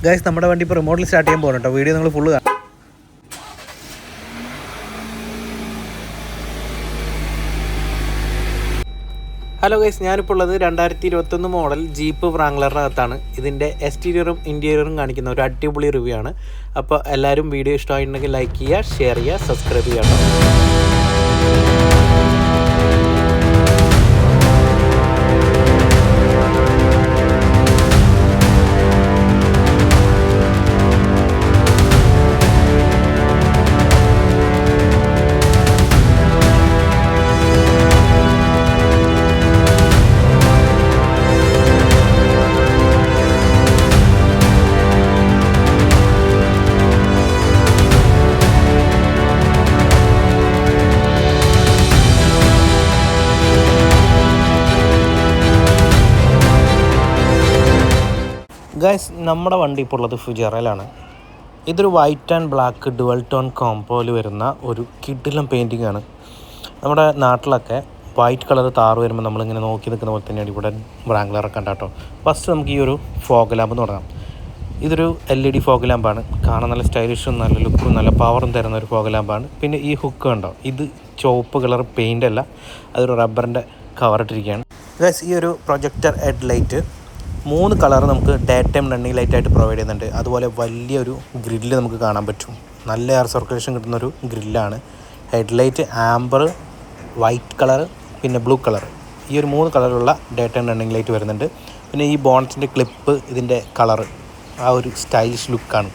Guys നമ്മുടെ വണ്ടി ഇപ്പോൾ റിമോട്ടിൽ സ്റ്റാർട്ട് ചെയ്യാൻ പോകുന്നു കേട്ടോ. വീഡിയോ നിങ്ങൾ ഫുള്ള് കാണാം. ഹലോ ഗൈസ്, ഞാനിപ്പോൾ ഉള്ളത് 2021 മോഡൽ ജീപ്പ് വ്രാംഗ്ലറിനകത്താണ്. ഇതിൻ്റെ എക്സ്റ്റീരിയറും ഇൻറ്റീരിയറും കാണിക്കുന്ന ഒരു അടിപൊളി റിവ്യൂ ആണ്. അപ്പോൾ എല്ലാവരും വീഡിയോ ഇഷ്ടമായിട്ടുണ്ടെങ്കിൽ ലൈക്ക് ചെയ്യുക, ഷെയർ ചെയ്യുക, സബ്സ്ക്രൈബ് ചെയ്യുക. ഗൈസ്, നമ്മുടെ വണ്ടി ഇപ്പോൾ ഉള്ളത് ഫുജറയിലാണ്. ഇതൊരു white and black dual tone കോംബോയിൽ വരുന്ന ഒരു കിടിലം പെയിൻറ്റിംഗ് ആണ്. നമ്മുടെ നാട്ടിലൊക്കെ വൈറ്റ് കളർ താറ് വരുമ്പോൾ നമ്മളിങ്ങനെ നോക്കി നിൽക്കുന്ന പോലെ തന്നെയാണ് ഇവിടെ വ്രാംഗ്ലറൊക്കെ ഉണ്ടാട്ടോ. ഫസ്റ്റ് നമുക്ക് ഈ ഒരു ഫോഗ് ലാമ്പ് തുടങ്ങാം. ഇതൊരു LED ഫോഗ് ലാമ്പാണ്. കാണാൻ നല്ല സ്റ്റൈലിഷും നല്ല ലുക്കും നല്ല പവറും തരുന്ന ഒരു ഫോഗ് ലാമ്പാണ്. പിന്നെ ഈ ഹുക്ക് കണ്ടോ, ഇത് ചുവപ്പ് കളർ പെയിൻ്റ് അല്ല, അതൊരു റബ്ബറിൻ്റെ കവറിട്ടിരിക്കുകയാണ്. ഗൈസ്, ഈ ഒരു പ്രൊജക്ടർ ഹെഡ് ലൈറ്റ് 3 കളർ നമുക്ക് ഡേ ടൈം റണ്ണിങ് ലൈറ്റായിട്ട് പ്രൊവൈഡ് ചെയ്യുന്നുണ്ട്. അതുപോലെ വലിയൊരു ഗ്രില്ല് നമുക്ക് കാണാൻ പറ്റും. നല്ല എയർ സർക്കുലേഷൻ കിട്ടുന്നൊരു ഗ്രില്ലാണ്. ഹെഡ്ലൈറ്റ് ആംബർ, വൈറ്റ് കളർ, പിന്നെ ബ്ലൂ കളർ, ഈ ഒരു 3 കളറുള്ള ഡേ ടൈം റണ്ണിങ് ലൈറ്റ് വരുന്നുണ്ട്. പിന്നെ ഈ ബോണറ്റിൻ്റെ ക്ലിപ്പ്, ഇതിൻ്റെ കളറ് ആ ഒരു സ്റ്റൈലിഷ് ലുക്കാണ്.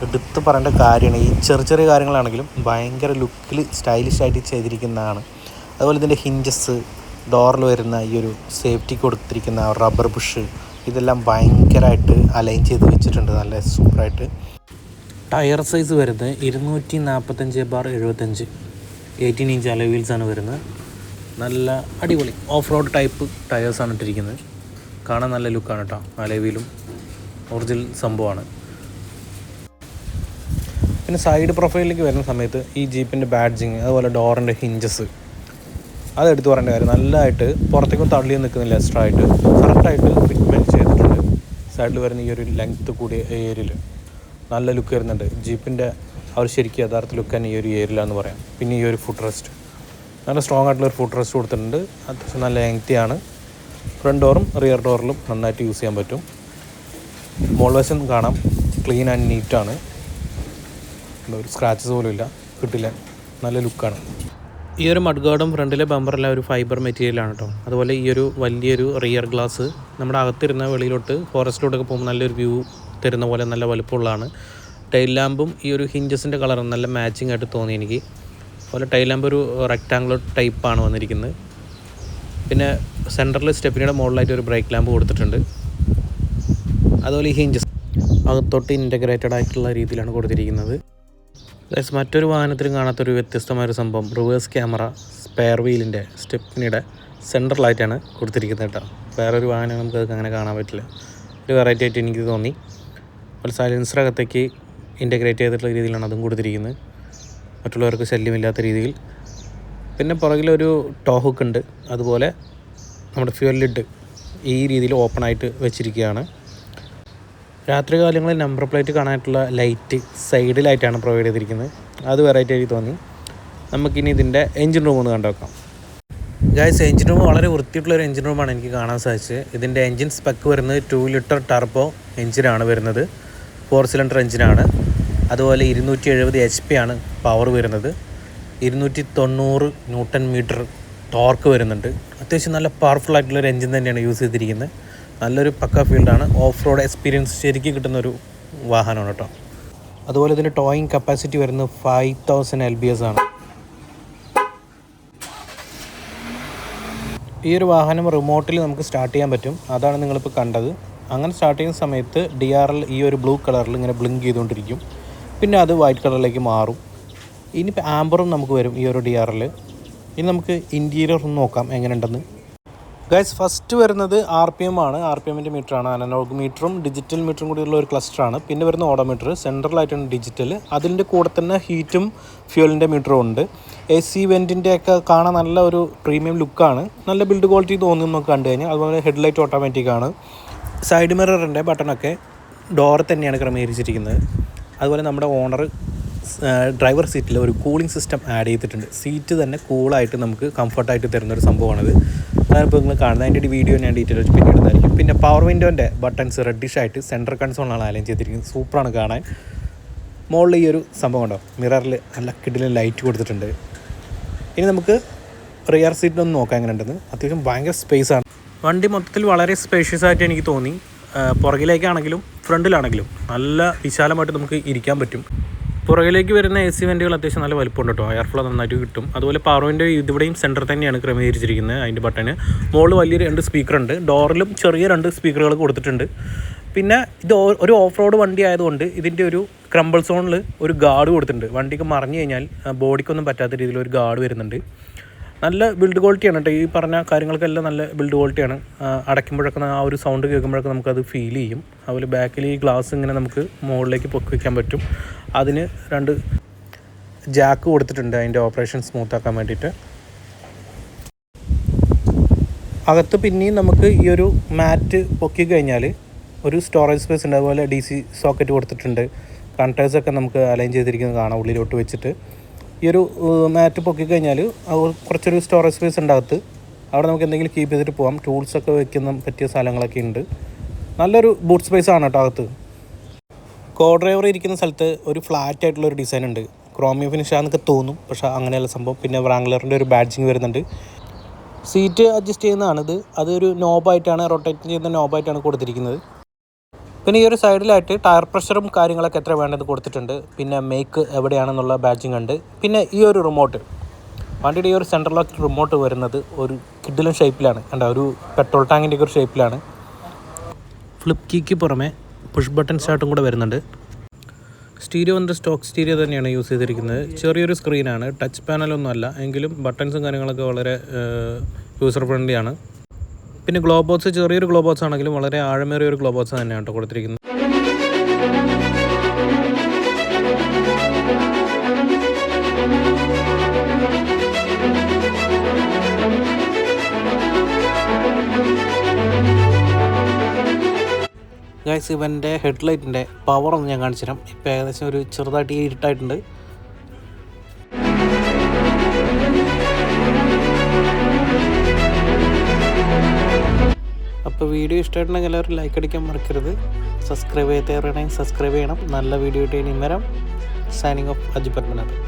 എടുത്ത് പറയേണ്ട കാര്യമാണ്. ഈ ചെറിയ കാര്യങ്ങളാണെങ്കിലും ഭയങ്കര ലുക്കിൽ സ്റ്റൈലിഷായിട്ട് ചെയ്തിരിക്കുന്നതാണ്. അതുപോലെ ഇതിൻ്റെ ഹിഞ്ചസ്, ഡോറിൽ വരുന്ന ഈ ഒരു സേഫ്റ്റി കൊടുത്തിരിക്കുന്ന റബ്ബർ ബുഷ്, ഇതെല്ലാം ഭയങ്കരമായിട്ട് അലൈൻ ചെയ്ത് വെച്ചിട്ടുണ്ട് നല്ല സൂപ്പറായിട്ട്. ടയർ സൈസ് വരുന്നത് 245/75 18 ഇഞ്ച് അലോയ് വീൽസാണ് വരുന്നത്. നല്ല അടിപൊളി ഓഫ് റോഡ് ടൈപ്പ് ടയേഴ്സാണ് ഇട്ടിരിക്കുന്നത്. കാണാൻ നല്ല ലുക്കാണ് കേട്ടോ. അലോയ് വീലും ഒറിജിനൽ സംഭവമാണ്. പിന്നെ സൈഡ് പ്രൊഫൈലിലേക്ക് വരുന്ന സമയത്ത് ഈ ജീപ്പിൻ്റെ ബാഡ്ജിങ്, അതുപോലെ ഡോറിൻ്റെ ഹിഞ്ചസ്, അതെടുത്ത് പറയേണ്ട കാര്യം. നല്ലതായിട്ട് പുറത്തേക്കും തള്ളി നിൽക്കുന്നില്ല, എക്സ്ട്രാ ആയിട്ട് കറക്റ്റായിട്ട് ഫിറ്റ്മെൻറ്റ് ചെയ്തിട്ടുണ്ട്. സൈഡിൽ വരുന്ന ഈ ഒരു ലെങ്ത്ത് കൂടിയ ഏരിയയിൽ നല്ല ലുക്ക് വരുന്നുണ്ട്. ജീപ്പിൻ്റെ അവർ ശരിക്കും യഥാർത്ഥ ലുക്ക് തന്നെ ഈ ഒരു ഏരിയയിലാണെന്ന് പറയാം. പിന്നെ ഈ ഒരു ഫുഡ് റെസ്റ്റ്, നല്ല സ്ട്രോങ് ആയിട്ടുള്ളൊരു ഫുഡ് റെസ്റ്റ് കൊടുത്തിട്ടുണ്ട്. അത്യാവശ്യം നല്ല ലെങ്തിയാണ്. ഫ്രണ്ട് ഡോറും റിയർ ഡോറിലും നന്നായിട്ട് യൂസ് ചെയ്യാൻ പറ്റും. മോൾവശം കാണാം, ക്ലീൻ ആൻഡ് നീറ്റാണ്. ഒരു സ്ക്രാച്ചസ് പോലും ഇല്ല, കിട്ടില്ല, നല്ല ലുക്കാണ്. ഈ ഒരു മഡ് ഗാർഡും ഫ്രണ്ടിലെ ബമ്പറെല്ലാം ഒരു ഫൈബർ മെറ്റീരിയലാണ് കേട്ടോ. അതുപോലെ ഈ ഒരു വലിയൊരു റിയർ ഗ്ലാസ് നമ്മുടെ അകത്തിരുന്ന വെളിയിലോട്ട് ഫോറസ്റ്റിലോട്ടൊക്കെ പോകുമ്പോൾ നല്ലൊരു വ്യൂ തരുന്ന പോലെ നല്ല വലുപ്പമുള്ളതാണ്. ടൈൽ ലാമ്പും ഈ ഒരു ഹിഞ്ചസിൻ്റെ കളറും നല്ല മാച്ചിങ് ആയിട്ട് തോന്നി എനിക്ക്. അതുപോലെ ടൈൽ ലാമ്പ് ഒരു റെക്റ്റാങ്കുലർ ടൈപ്പാണ് വന്നിരിക്കുന്നത്. പിന്നെ സെൻറ്ററിൽ സ്റ്റെപ്പിനിയുടെ മുകളിലായിട്ട് ഒരു ബ്രേക്ക് ലാമ്പ് കൊടുത്തിട്ടുണ്ട്. അതുപോലെ ഈ ഹിഞ്ചസ് അകത്തോട്ട് ഇൻറ്റഗ്രേറ്റഡ് ആയിട്ടുള്ള രീതിയിലാണ് കൊടുത്തിരിക്കുന്നത്. മറ്റൊരു വാഹനത്തിലും കാണാത്തൊരു വ്യത്യസ്തമായൊരു സംഭവം, റിവേഴ്സ് ക്യാമറ സ്പെയർ വീലിൻ്റെ സ്റ്റെപ്പിനിയുടെ സെൻട്രലായിട്ടാണ് കൊടുത്തിരിക്കുന്നത് കേട്ടോ. വേറൊരു വാഹനം നമുക്കത് അങ്ങനെ കാണാൻ പറ്റില്ല. ഒരു വെറൈറ്റി ആയിട്ട് എനിക്ക് തോന്നി. അതുപോലെ സൈലൻസറകത്തേക്ക് ഇൻറ്റഗ്രേറ്റ് ചെയ്തിട്ടുള്ള രീതിയിലാണ് അതും കൊടുത്തിരിക്കുന്നത്, മറ്റുള്ളവർക്ക് ശല്യമില്ലാത്ത രീതിയിൽ. പിന്നെ പുറകിലൊരു ടോ ഹുക്ക് ഉണ്ട്. അതുപോലെ നമ്മുടെ ഫ്യൂൽ ലിഡ് ഈ രീതിയിൽ ഓപ്പണായിട്ട് വെച്ചിരിക്കുകയാണ്. രാത്രി കാലങ്ങളിൽ നമ്പർ പ്ലേറ്റ് കാണാനായിട്ടുള്ള ലൈറ്റ് സൈഡിലായിട്ടാണ് പ്രൊവൈഡ് ചെയ്തിരിക്കുന്നത്. അത് വെറൈറ്റി ആയിട്ട് തോന്നി. നമുക്കിനി ഇതിൻ്റെ എഞ്ചിൻ റൂം ഒന്ന് കണ്ടുവെക്കാം. ഗൈസ്, എഞ്ചിൻ റൂം വളരെ വൃത്തിയിട്ടുള്ളൊരു എഞ്ചിൻ റൂമാണ് എനിക്ക് കാണാൻ സാധിച്ചത്. ഇതിൻ്റെ എഞ്ചിൻ സ്പെക്ക് വരുന്നത് 2 ലിറ്റർ ടർബോ എഞ്ചിനാണ് വരുന്നത്. 4 സിലിണ്ടർ എഞ്ചിനാണ്. അതുപോലെ 270 HP ആണ് പവർ വരുന്നത്. 290 ന്യൂട്ടൺ മീറ്റർ ടോർക്ക് വരുന്നുണ്ട്. അത്യാവശ്യം നല്ല പവർഫുൾ ആയിട്ടുള്ളൊരു എഞ്ചിൻ തന്നെയാണ് യൂസ് ചെയ്തിരിക്കുന്നത്. നല്ലൊരു പക്ക ഫീൽഡാണ്. ഓഫ് റോഡ് എക്സ്പീരിയൻസ് ശരിക്കും കിട്ടുന്നൊരു വാഹനമാണ് കേട്ടോ. അതുപോലെ ഇതിൻ്റെ ടോയിങ് കപ്പാസിറ്റി വരുന്നത് 5000 lbs ആണ്. ഈ ഒരു വാഹനം റിമോട്ടിൽ നമുക്ക് സ്റ്റാർട്ട് ചെയ്യാൻ പറ്റും. അതാണ് നിങ്ങളിപ്പോൾ കണ്ടത്. അങ്ങനെ സ്റ്റാർട്ട് ചെയ്യുന്ന സമയത്ത് DRL ഈ ഒരു ബ്ലൂ കളറിൽ ഇങ്ങനെ ബ്ലിങ്ക് ചെയ്തുകൊണ്ടിരിക്കും. പിന്നെ അത് വൈറ്റ് കളറിലേക്ക് മാറും. ഇനിയിപ്പോൾ ആംബറും നമുക്ക് വരും ഈ ഒരു DRL. ഇനി നമുക്ക് ഇൻറ്റീരിയർ ഒന്ന് നോക്കാം എങ്ങനെയുണ്ടെന്ന്. ഗൈസ്, ഫസ്റ്റ് വരുന്നത് RPM ആണ്. RPMൻ്റെ മീറ്ററാണ്. അനലോഗ് മീറ്ററും ഡിജിറ്റൽ മീറ്ററും കൂടിയുള്ള ഒരു ക്ലസ്റ്ററാണ്. പിന്നെ വരുന്ന ഓഡോമീറ്റർ സെൻട്രലായിട്ടാണ് ഡിജിറ്റൽ. അതിൻ്റെ കൂടെ തന്നെ ഹീറ്റും ഫ്യൂവലിൻ്റെ മീറ്ററും ഉണ്ട്. AC വെൻറ്റിൻ്റെയൊക്കെ കാണാൻ നല്ല ഒരു പ്രീമിയം ലുക്കാണ്. നല്ല ബിൽഡ് ക്വാളിറ്റി തോന്നും നമുക്ക് കണ്ടു കഴിഞ്ഞാൽ. അതുപോലെ ഹെഡ്ലൈറ്റ് ഓട്ടോമാറ്റിക് ആണ്. സൈഡ് മിററിൻ്റെ ബട്ടണൊക്കെ ഡോർ തന്നെയാണ് ക്രമീകരിച്ചിരിക്കുന്നത്. അതുപോലെ നമ്മുടെ ഓണർ ഡ്രൈവർ സീറ്റിൽ ഒരു കൂളിംഗ് സിസ്റ്റം ആഡ് ചെയ്തിട്ടുണ്ട്. സീറ്റ് തന്നെ കൂളായിട്ട് നമുക്ക് കംഫർട്ടായിട്ട് തരുന്നൊരു സംഭവമാണത്. അതിപ്പോൾ നിങ്ങൾ കാണുന്നത്. അതിൻ്റെ ഒരു വീഡിയോ ഞാൻ ഡീറ്റെയിൽ ആയിട്ട് പിന്നെ ഇടുന്നതായിരിക്കും. പിന്നെ പവർ വിൻഡോൻ്റെ ബട്ടൺസ് റെഡിഷായിട്ട് സെൻറ്റർ കൺസോളാണ് അലൈൻ ചെയ്തിരിക്കുന്നത്. സൂപ്പറാണ് കാണാൻ. മുകളിൽ ഈ ഒരു സംഭവം ഉണ്ടോ, മിററിൽ നല്ല കിടിലൻ ലൈറ്റ് കൊടുത്തിട്ടുണ്ട്. ഇനി നമുക്ക് റിയർ സീറ്റിലൊന്ന് നോക്കാം എങ്ങനെ ഉണ്ടെന്ന്. അത്യാവശ്യം ഭയങ്കര സ്പേസാണ്. വണ്ടി മൊത്തത്തിൽ വളരെ സ്പേഷ്യസ് ആയിട്ട് എനിക്ക് തോന്നി. പുറകിലേക്കാണെങ്കിലും ഫ്രണ്ടിലാണെങ്കിലും നല്ല വിശാലമായിട്ട് നമുക്ക് ഇരിക്കാൻ പറ്റും. പുറകിലേക്ക് വരുന്ന AC വെൻറ്റുകൾ അത്യാവശ്യം നല്ല വലുപ്പമുണ്ട് കേട്ടോ. എയർ ഫ്ലോ നന്നായിട്ട് കിട്ടും. അതുപോലെ പവർ വിൻഡോ ഇവിടെയും സെൻറ്റർ തന്നെയാണ് ക്രമീകരിച്ചിരിക്കുന്നത്. അതിൻ്റെ ബട്ടന് മുകളിൽ വലിയൊരു 2 സ്പീക്കറുണ്ട്. ഡോറിലും ചെറിയ 2 സ്പീക്കറുകൾ കൊടുത്തിട്ടുണ്ട്. പിന്നെ ഇത് ഒരു ഓഫ് റോഡ് വണ്ടി ആയതുകൊണ്ട് ഇതിൻ്റെ ഒരു ക്രംബിൾ സോണിൽ ഒരു ഗാർഡ് കൊടുത്തിട്ടുണ്ട്. വണ്ടിക്ക് മറിഞ്ഞു കഴിഞ്ഞാൽ ബോഡിക്കൊന്നും പറ്റാത്ത രീതിയിൽ ഒരു ഗാർഡ് വരുന്നുണ്ട്. നല്ല ബിൽഡ് ക്വാളിറ്റിയാണ് കേട്ടോ. ഈ പറഞ്ഞ കാര്യങ്ങൾക്കെല്ലാം നല്ല ബിൽഡ് ക്വാളിറ്റിയാണ്. അടയ്ക്കുമ്പോഴൊക്കെ ആ ഒരു സൗണ്ട് കേൾക്കുമ്പോഴൊക്കെ നമുക്കത് ഫീൽ ചെയ്യും. അതുപോലെ ബാക്കിൽ ഈ ഗ്ലാസ് ഇങ്ങനെ നമുക്ക് മുകളിലേക്ക് പൊക്കി വയ്ക്കാൻ പറ്റും. അതിന് 2 ജാക്ക് കൊടുത്തിട്ടുണ്ട് അതിൻ്റെ ഓപ്പറേഷൻ സ്മൂത്താക്കാൻ വേണ്ടിയിട്ട്. അകത്ത് പിന്നെയും നമുക്ക് ഈ ഒരു മാറ്റ് പൊക്കി കഴിഞ്ഞാൽ ഒരു സ്റ്റോറേജ് സ്പേസ് ഉണ്ട്. അതുപോലെ DC സോക്കറ്റ് കൊടുത്തിട്ടുണ്ട്. കണ്ടേഴ്സൊക്കെ നമുക്ക് അലൈൻ ചെയ്തിരിക്കുന്നത് കാണാം ഉള്ളിലോട്ട് വെച്ചിട്ട്. ഈ ഒരു മാറ്റ് പൊക്കി കഴിഞ്ഞാൽ കുറച്ചൊരു സ്റ്റോറേജ് സ്പേസ് ഉണ്ട് അകത്ത്. അവിടെ നമുക്ക് എന്തെങ്കിലും കീപ്പ് ചെയ്തിട്ട് പോകാം. ടൂൾസൊക്കെ വെക്കുന്ന പറ്റിയ സ്ഥലങ്ങളൊക്കെ ഉണ്ട്. നല്ലൊരു ബൂട്ട് സ്പേസ് ആണ് കേട്ടോ അകത്ത്. കോ ഡ്രൈവർ ഇരിക്കുന്ന സ്ഥലത്ത് ഒരു ഫ്ലാറ്റ് ആയിട്ടുള്ളൊരു ഡിസൈൻ ഉണ്ട്. ക്രോമിയം ഫിനിഷ് ആണെന്നൊക്കെ തോന്നും, പക്ഷേ അങ്ങനെയുള്ള സംഭവം. പിന്നെ വ്രാംഗ്ലറിൻ്റെ ഒരു ബാഡ്ജിങ് വരുന്നുണ്ട്. സീറ്റ് അഡ്ജസ്റ്റ് ചെയ്യുന്നതാണിത്. അതൊരു നോബായിട്ടാണ്, റൊട്ടേറ്റ് ചെയ്യുന്ന നോബായിട്ടാണ് കൊടുത്തിരിക്കുന്നത്. പിന്നെ ഈ ഒരു സൈഡിലായിട്ട് ടയർ പ്രഷറും കാര്യങ്ങളൊക്കെ എത്ര വേണ്ടത് കൊടുത്തിട്ടുണ്ട്. പിന്നെ മേക്ക് എവിടെയാണെന്നുള്ള ബാഡ്ജിങ് ഉണ്ട്. പിന്നെ ഈ ഒരു റിമോട്ട്, വണ്ടിയുടെ ഈ ഒരു സെൻട്രൽ ലോക്ക് റിമോട്ട് വരുന്നത് ഒരു കിഡിലൻ ഷേപ്പിലാണ്. കണ്ടോ, ഒരു പെട്രോൾ ടാങ്കിൻ്റെ ഒരു ഷേപ്പിലാണ്. ഫ്ലിപ്പ് കീക്ക് പുറമെ പുഷ് ബട്ടൺ സ്റ്റാർട്ടും കൂടെ വരുന്നുണ്ട്. സ്റ്റീരിയോ വന്നിട്ട് സ്റ്റോക്ക് സ്റ്റീരിയോ തന്നെയാണ് യൂസ് ചെയ്തിരിക്കുന്നത്. ചെറിയൊരു സ്ക്രീനാണ്, ടച്ച് പാനലൊന്നും അല്ല. എങ്കിലും ബട്ടൺസും കാര്യങ്ങളൊക്കെ വളരെ യൂസർ ഫ്രണ്ട്ലി ആണ്. പിന്നെ ഗ്ലോ ബോക്സ് ചെറിയൊരു ഗ്ലോ ബോക്സ് ആണെങ്കിലും വളരെ ആഴമേറിയ ഒരു ഗ്ലോ ബോക്സ് തന്നെയാണ് കേട്ടോ കൊടുത്തിരിക്കുന്നത്. ഗൈസ്, ഇവൻ്റെ ഹെഡ്ലൈറ്റിൻ്റെ പവറൊന്ന് ഞാൻ കാണിച്ചു തരാം. ഇപ്പോൾ ഏകദേശം ഒരു ചെറുതായിട്ട് ഇരുട്ടായിട്ടുണ്ട്. അപ്പോൾ വീഡിയോ ഇഷ്ടമായിട്ടുണ്ടെങ്കിൽ എല്ലാവരും ലൈക്ക് അടിക്കാൻ മറക്കരുത്. സബ്സ്ക്രൈബ് ചെയ്യാത്തവരാണെങ്കിൽ സബ്സ്ക്രൈബ് ചെയ്യണം. നല്ല വീഡിയോ ആയിട്ട് ഇനി വരാം. Signing off Aju Padmanabhan.